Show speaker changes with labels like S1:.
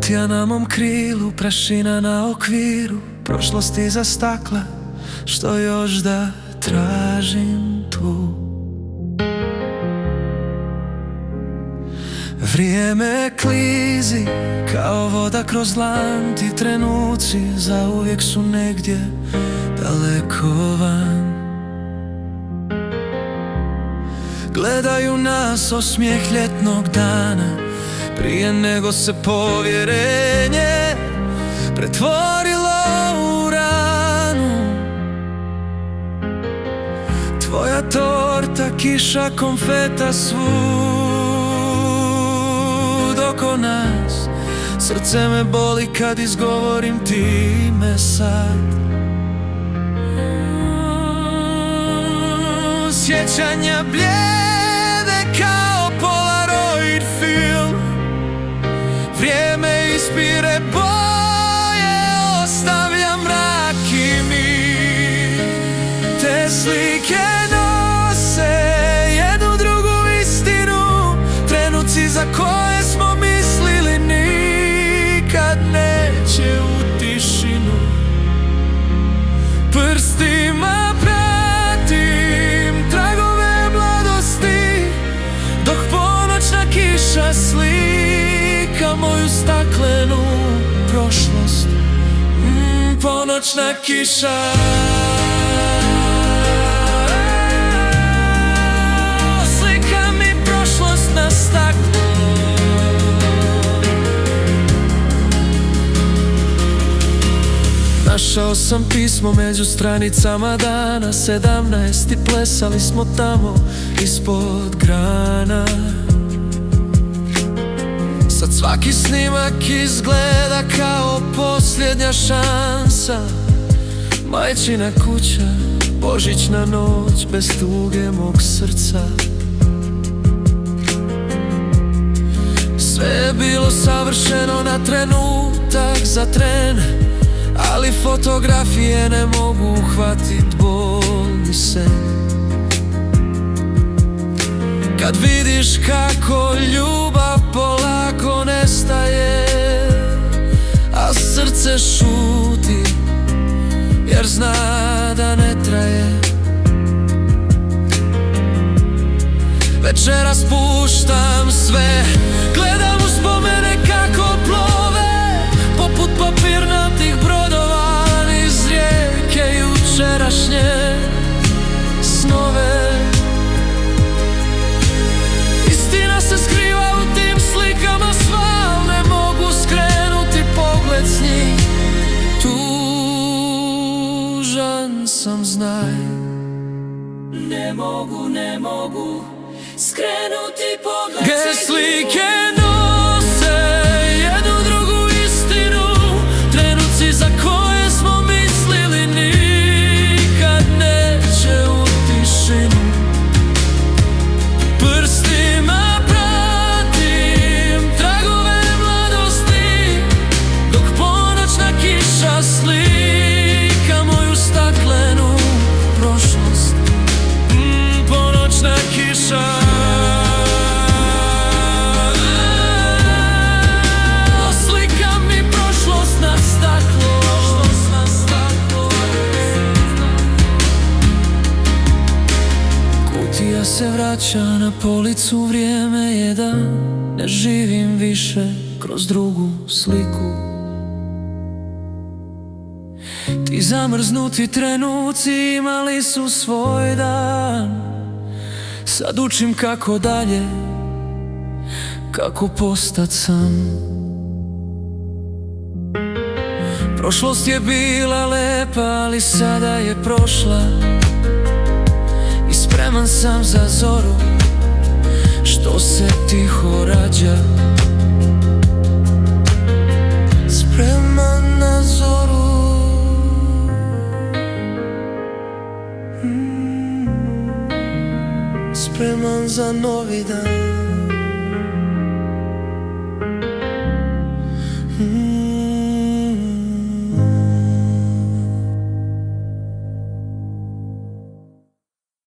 S1: Kutija na mom krilu, prašina na okviru, prošlosti za stakla, što još da tražim tu. Vrijeme klizi kao voda kroz dlan, ti trenuci zauvijek su negdje daleko van. Gledaju nas osmijeh ljetnog dana, prije nego se povjerenje pretvorilo u ranu. Tvoja torta, kiša, konfeta, svud oko nas. Srce me boli kad izgovorim ti ime sad. Sjećanja blijede kao Polaroid film. Vrijeme ispire boje, ostavlja mrak i mir. Te slike nose jednu drugu istinu, trenuci za koje smo mislili nikad neće u tišinu. Prstima pratim tragove mladosti, dok ponoćna kiša slika moju staklenu prošlost. Ponoćna kiša slika mi prošlost na staklu. Našao sam pismo među stranicama dana 17 i plesali smo tamo ispod grana. Sad svaki snimak izgleda kao posljednja šansa. Majčina kuća, božićna noć bez tuge mog srca. Sve je bilo savršeno na trenutak za tren, ali fotografije ne mogu uhvatit bolni sen. Kad vidiš kako ljubav polako nestaje, a srce šuti jer zna da ne traje. Večeras puštam sve, gledam uspomene kako plove poput papirnatih brodova niz rijeke jučerašnje snove. Istina se skriva u tim slikama, sva ne mogu skrenuti pogled s njih. Tužan sam, znaj, ne mogu skrenuti pogled s njih. Slike nose jednu drugu istinu, trenuci za koje smo mislili nikad neće u tišinu. Prstima pratim tragove mladosti, dok ponoćna kiša slika moju staklenu prošlost. Ponoćna kiša slika mi prošlost na staklo. Kutija se vraća na policu, vrijeme je da ne živim više kroz drugu sliku. Ti zamrznuti trenuci imali su svoj dan. Sad učim kako dalje, kako postat sam. Prošlost je bila lepa, ali sada je prošla. I spreman sam za zoru što se tiho rađa. Spreman na zoru, spreman za novi dan.